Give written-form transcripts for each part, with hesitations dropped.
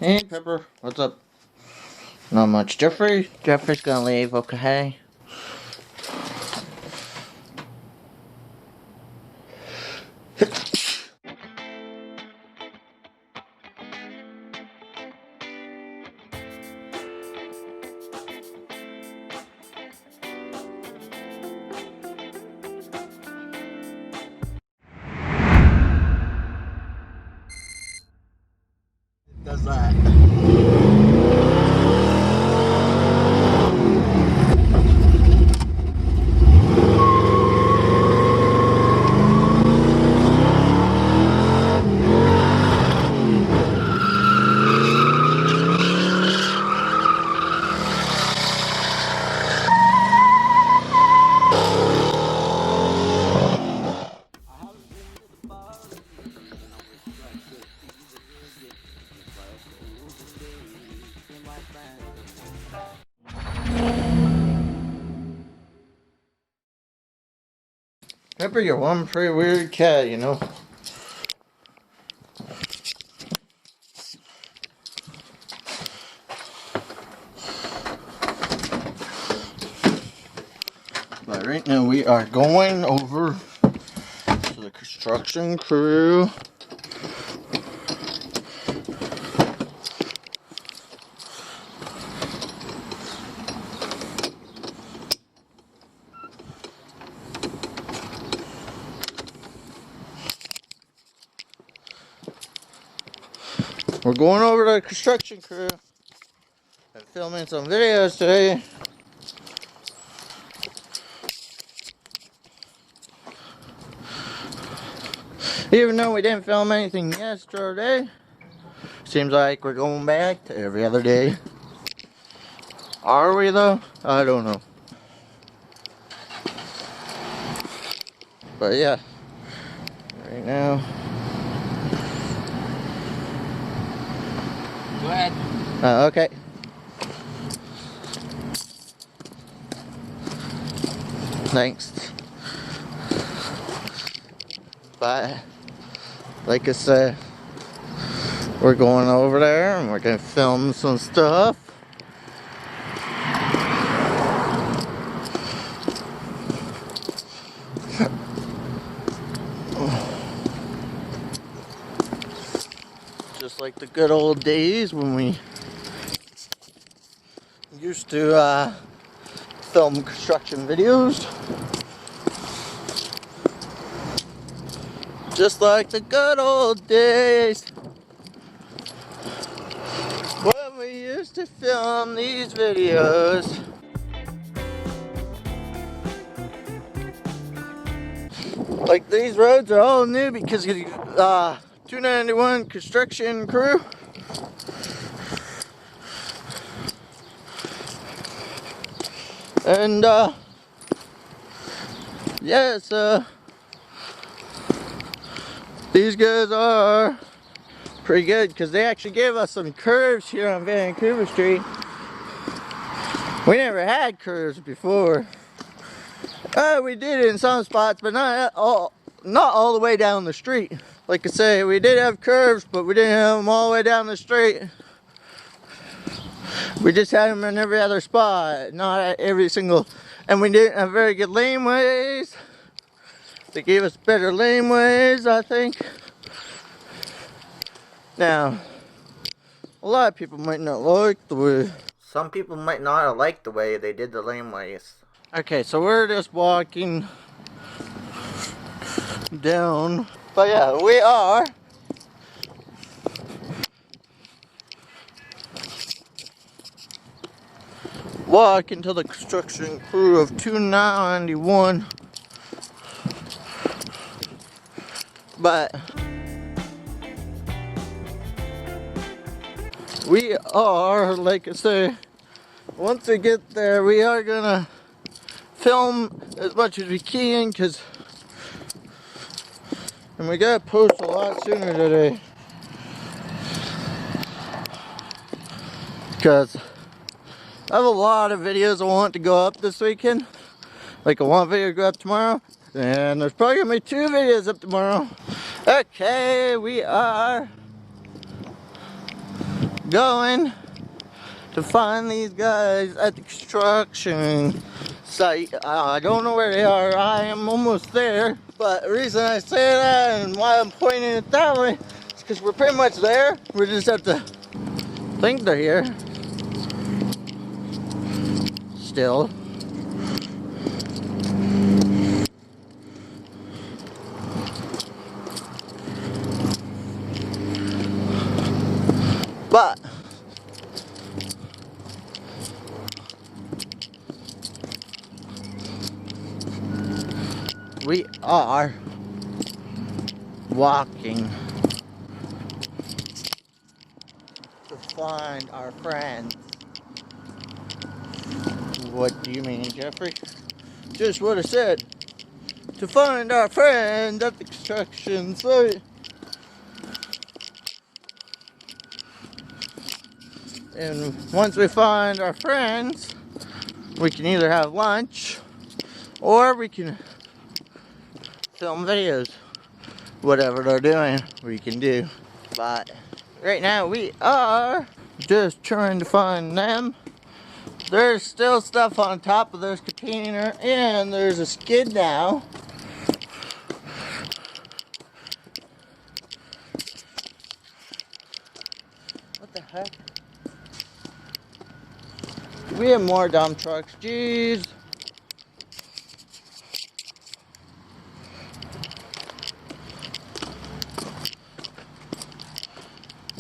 Hey, Pepper, what's up? Not much. Jeffrey's gonna leave, okay? Does that. Pepper, you're one pretty weird cat, you know? But right now we are going over to the construction crew. We're going over to the construction crew and filming some videos today. Even though we didn't film anything yesterday, seems like we're going back to every other day. Are we though? I don't know. But yeah, right now. Go ahead. Okay. Thanks. But like I said, we're going over there and we're gonna film some stuff. Just like the good old days when we used to film construction videos. Just like the good old days when we used to film these videos. Like these roads are all new because of 291 construction crew. And yeah, so these guys are pretty good because they actually gave us some curves here on Vancouver Street. We never had curves before. We did in some spots, but not all the way down the street. Like I say, we did have curves, but we didn't have them all the way down the street. We just had them in every other spot, not at every single. And we didn't have very good laneways. They gave us better laneways, I think. Now, a lot of people might not like the way. Some people might not have liked the way they did the laneways. Okay, so we're just walking down. But yeah, we are walking to the construction crew of 291. But we are, like I say, once we get there, we are gonna film as much as we can, and we gotta post a lot sooner today, because I have a lot of videos I want to go up this weekend. Like I want a video to go up tomorrow, and there's probably gonna be 2 videos up tomorrow. Okay, we are going to find these guys at the construction site. I don't know where they are. I am almost there. But the reason I say that and why I'm pointing it that way is because we're pretty much there. We just have to think they're here. Still. But we are walking to find our friends. What do you mean, Jeffrey? Just what I said. To find our friends at the construction site. And once we find our friends, we can either have lunch or we can film videos. Whatever they're doing, we can do. But right now we are just trying to find them. There's still stuff on top of this container and there's a skid now. What the heck? We have more dump trucks, jeez.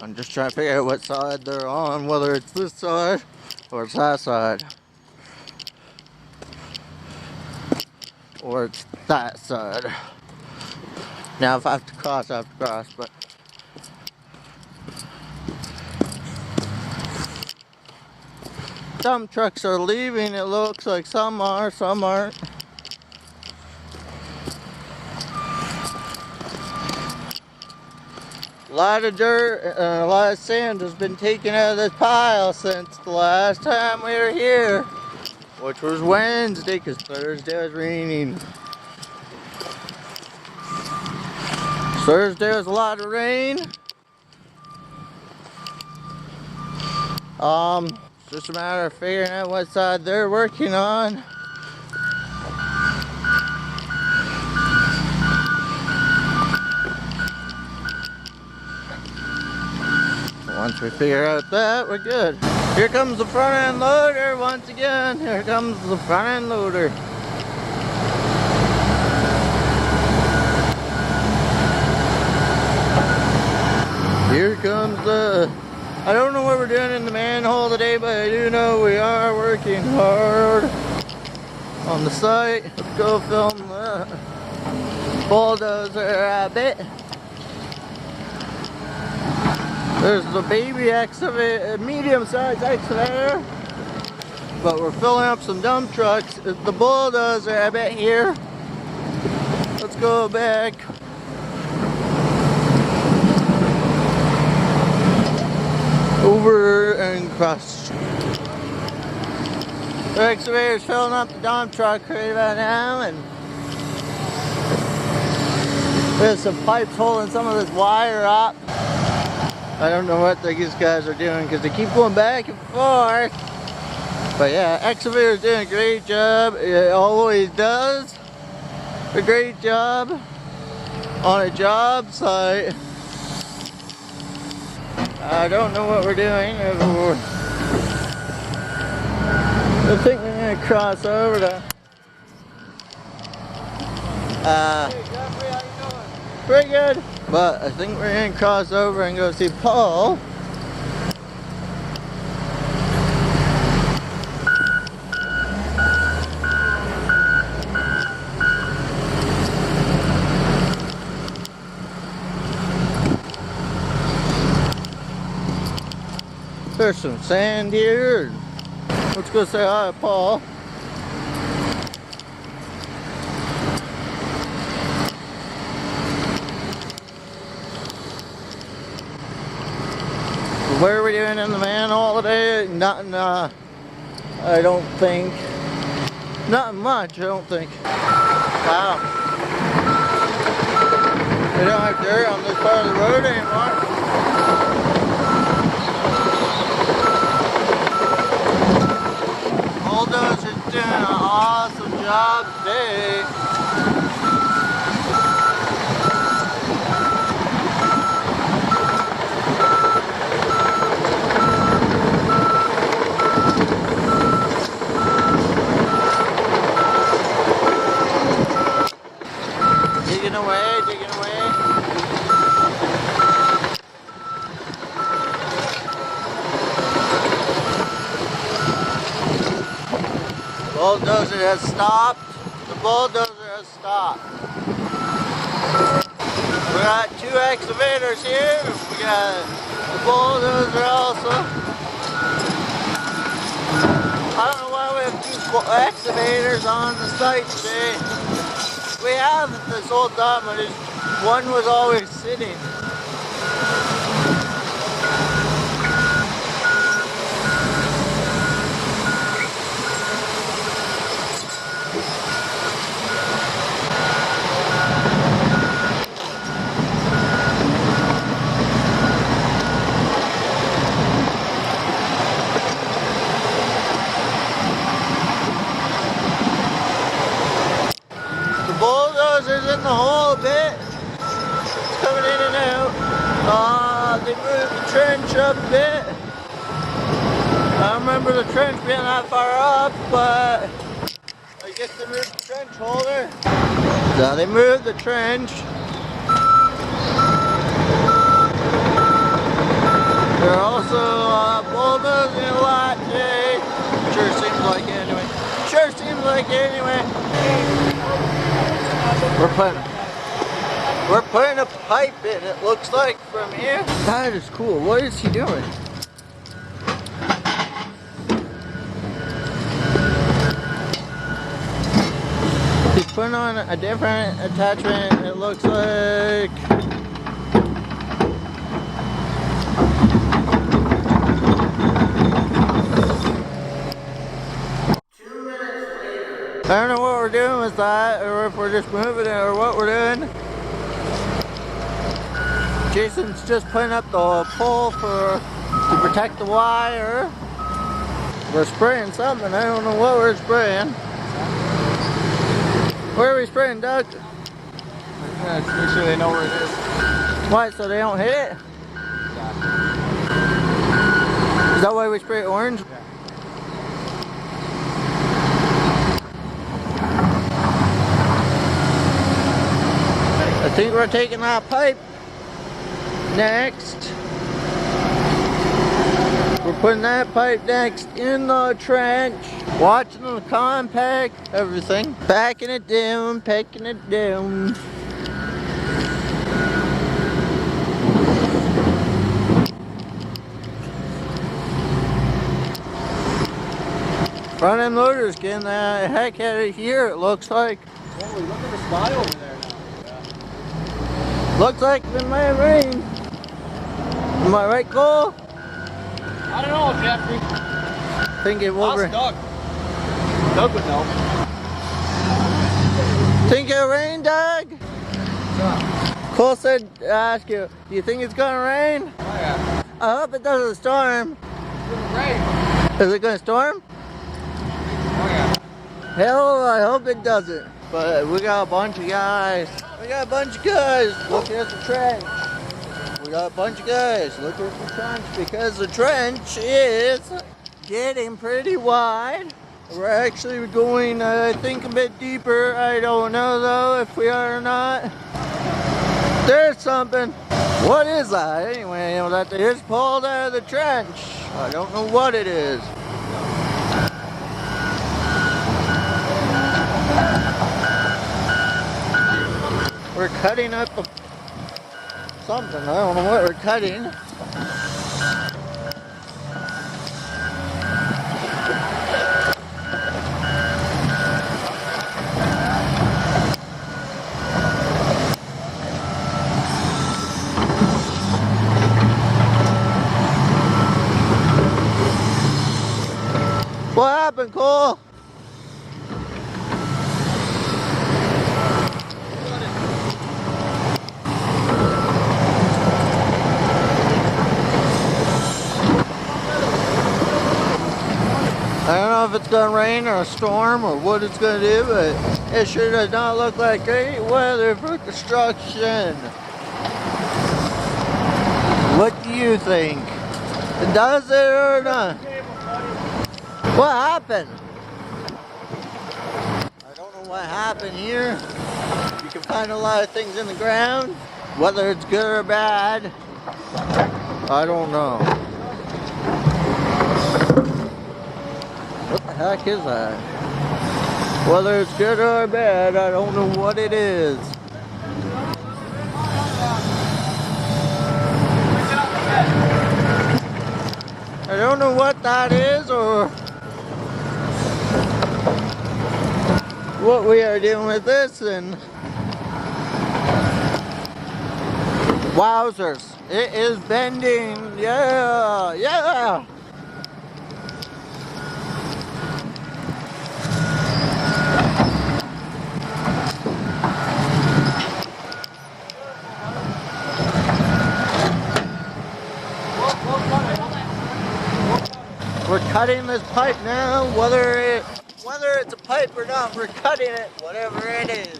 I'm just trying to figure out what side they're on, whether it's this side or it's that side. Or it's that side. Now if I have to cross, I have to cross, but some trucks are leaving, it looks like some are, some aren't. A lot of dirt and a lot of sand has been taken out of this pile since the last time we were here, which was Wednesday because Thursday was raining. Thursday was a lot of rain. It's just a matter of figuring out what side they're working on. Once we figure out that, we're good. Here comes the front end loader once again. Here comes the front end loader. Here comes the... I don't know what we're doing in the manhole today, but I do know we are working hard on the site. Let's go film the bulldozer a bit. There's the baby excavator, medium-sized excavator, but we're filling up some dump trucks. The bulldozer a bit here. Let's go back. Over and across. The excavator's filling up the dump truck right about now, and there's some pipes holding some of this wire up. I don't know what these guys are doing because they keep going back and forth. But yeah, excavator's doing a great job. It always does a great job on a job site. I don't know what we're doing. I think we're going to cross over to... Hey, Jeffrey, how you doing? Pretty good. But I think we're going to cross over and go see Paul. There's some sand here. Let's go say hi to Paul. What are we doing in the manhole today? Nothing, I don't think. Nothing much, I don't think. Wow. We don't have dirt on this part of the road anymore. Bulldozer has stopped. The bulldozer has stopped. We got two excavators here. We got the bulldozer also. I don't know why we have two excavators on the site today. We have it this whole time, but one was always sitting. Bulldozer's in the hole a bit. It's coming in and out. They moved the trench up a bit. I don't remember the trench being that far up, but I guess they moved the trench holder. So they moved the trench. They're also bulldozing a lot today. Sure seems like it anyway. Sure seems like it anyway. We're putting a pipe in, it looks like, from here. That is cool. What is he doing? He's putting on a different attachment, it looks like. I don't know what we're doing with that, or if we're just moving it, or what we're doing. Jason's just putting up the pole to protect the wire. We're spraying something, I don't know what we're spraying. Where are we spraying, Doug? Yeah, to make sure they know where it is. Why, so they don't hit it? Is that why we spray orange? Yeah. I think we're taking that pipe next. We're putting that pipe next in the trench. Watching the compact, everything. Packing it down, packing it down. Front end loader's getting the heck out of here, it looks like. Holy, look at the spot over there now. Yeah. Looks like it might rain. Am I right, Cole? I don't know, Jeffrey. Think it will rain. Doug. Doug would know. Think it'll rain, Doug? Yeah. Cole said to ask you, do you think it's gonna rain? Oh yeah. I hope it doesn't storm. It's gonna rain. Is it gonna storm? Oh yeah. Hell, I hope it doesn't. But we got a bunch of guys. We got a bunch of guys looking at the trench. We got a bunch of guys looking at the trench because the trench is getting pretty wide. We're actually going, I think, a bit deeper. I don't know though if we are or not. There's something. What is that? Anyway, you know, that they just pulled out of the trench. I don't know what it is. We're cutting up something. I don't know what we're cutting. What happened, Cole? I don't know if it's gonna rain or a storm or what it's gonna do, but it sure does not look like great weather for construction. What do you think? Does it or not? What happened? I don't know what happened here. You can find a lot of things in the ground, whether it's good or bad. I don't know. What the heck is that? Whether it's good or bad, I don't know what it is. I don't know what that is or what we are doing with this, and wowzers, it is bending. Yeah, yeah. We're cutting this pipe now, whether it's a pipe or not, we're cutting it, whatever it is.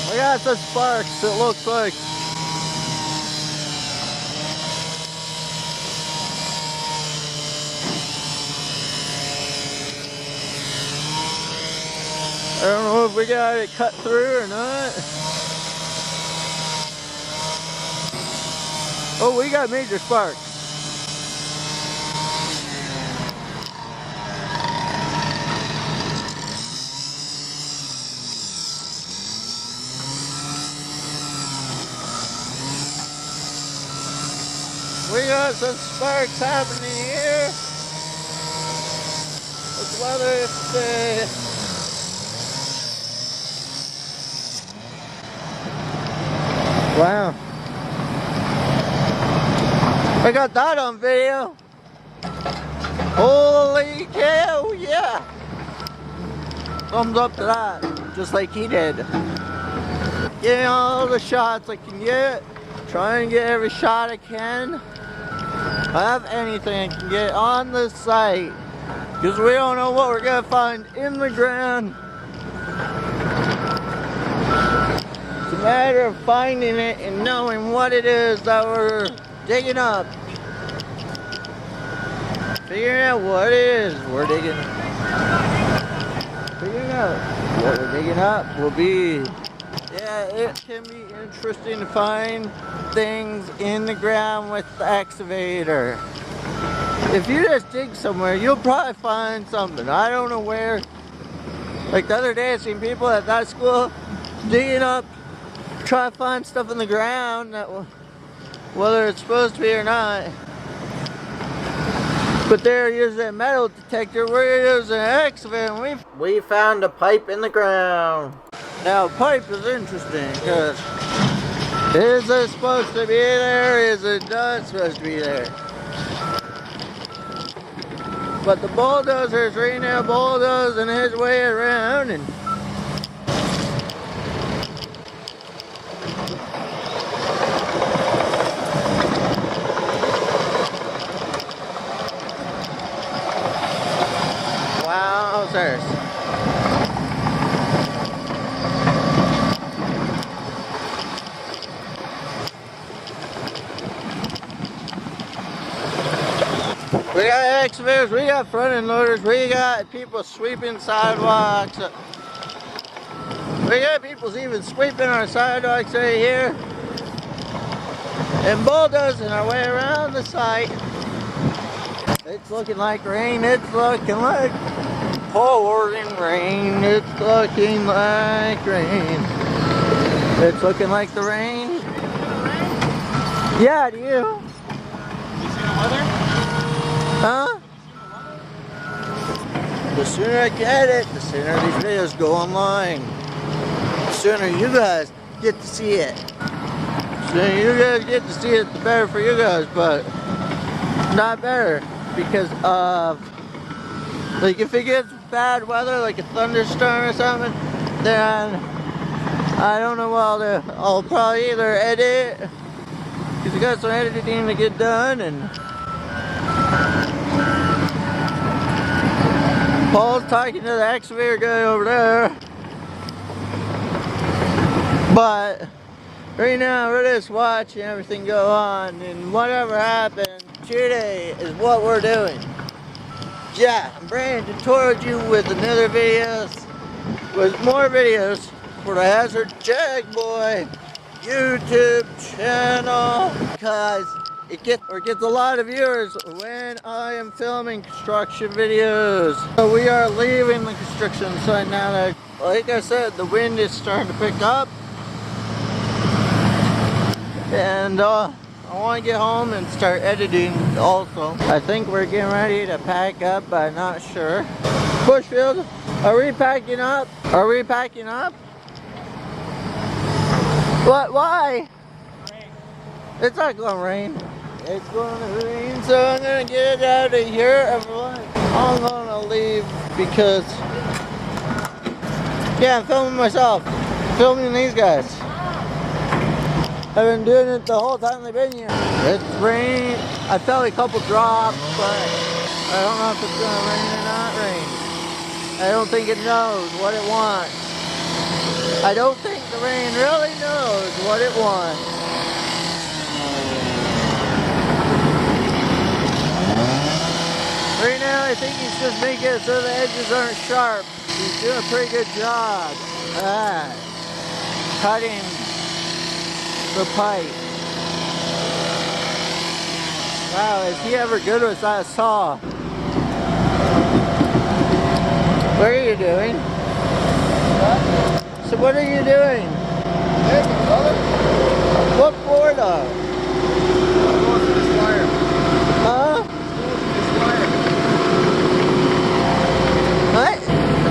We got some sparks, it looks like. I don't know if we got it cut through or not. Oh, we got major sparks. We got some sparks happening here. It's whether it's wow. I got that on video. Holy cow, yeah. Thumbs up to that, just like he did. Getting all the shots I can get. Try and get every shot I can. I have anything I can get on this site. Because we don't know what we're going to find in the ground. It's a matter of finding it and knowing what it is that we're digging up. Figuring out what it is we're digging. Figuring out what we're digging up will be, yeah, it can be interesting to find things in the ground with the excavator. If you just dig somewhere, you'll probably find something. I don't know where. Like the other day I seen people at that school digging up, try to find stuff in the ground that, whether it's supposed to be or not. But they're using a metal detector, we're using an excavator, and we found a pipe in the ground. Now pipe is interesting because is it supposed to be there? Is it not supposed to be there? But the bulldozer's right now bulldozing his way around, and wowzers. We got excavators, we got front end loaders, we got people sweeping sidewalks. We got people even sweeping our sidewalks right here. And bulldozing our way around the site. It's looking like rain, it's looking like pouring rain, it's looking like rain. It's looking like the rain. Yeah, do you? You see the weather? Huh? The sooner I get it, the sooner these videos go online. The sooner you guys get to see it. The sooner you guys get to see it, the better for you guys, but not better because of, like, if it gets bad weather, like a thunderstorm or something, then I don't know what I'll do. I'll probably either edit, because I got some editing to get done, and Paul's talking to the excavator guy over there. But right now we're just watching everything go on, and whatever happens today is what we're doing. Yeah, I'm Brandon towards you with another videos, with more videos for the Hazard Jag Boy YouTube channel, because it gets a lot of viewers when I am filming construction videos. So we are leaving the construction site now. That, like I said, the wind is starting to pick up, and I want to get home and start editing also. I think we're getting ready to pack up, but I'm not sure. Bushfield, are we packing up? Are we packing up? What? Why? Rain. It's not gonna rain. It's gonna rain, so I'm gonna get out of here, everyone. I'm gonna leave because, yeah, I'm filming myself. Filming these guys. I've been doing it the whole time they've been here. It's rain. I felt a couple drops, but I don't know if it's gonna rain or not rain. I don't think it knows what it wants. I don't think the rain really knows what it wants. Right now, I think he's just making it so the edges aren't sharp. He's doing a pretty good job at cutting the pipe. Wow, is he ever good with that saw? What are you doing? So what are you doing? Hey, brother. What for though? I'm going through this wire. Huh? This wire. What?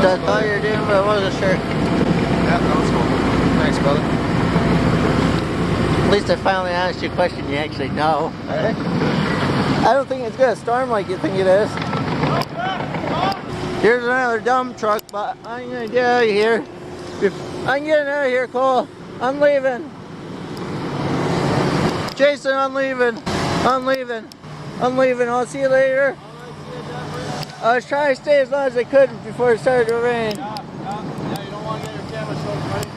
That's all you're doing, but I wasn't sure. Yeah, that was cool. Thanks, brother. At least I finally asked you a question you actually know. Hey. I don't think it's gonna storm like you think it is. Here's another dump truck, but I'm gonna get out of here. I'm getting out of here, Cole. I'm leaving. Jason, I'm leaving. I'm leaving. I'm leaving. I'll see you later. I was trying to stay as long as I could before it started to rain. Yeah, you don't want to get your camera soaked, right?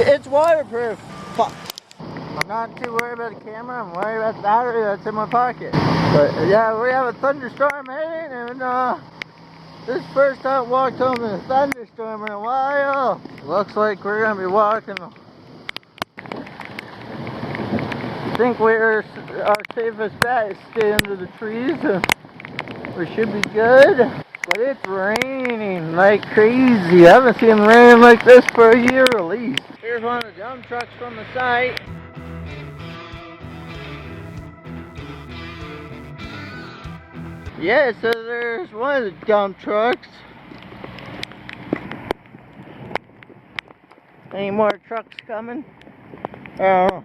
It's waterproof. Fuck. I'm not too worried about the camera. I'm worried about the battery that's in my pocket. But yeah, we have a thunderstorm heading, and this is the first time I walked home in a thunderstorm in a while. Looks like we're gonna be walking. I think our safest bet is stay under the trees. We should be good. But it's raining like crazy. I haven't seen rain like this for a year at least. Here's one of the dump trucks from the site. Yeah, so there's one of the dump trucks. Any more trucks coming? I don't know.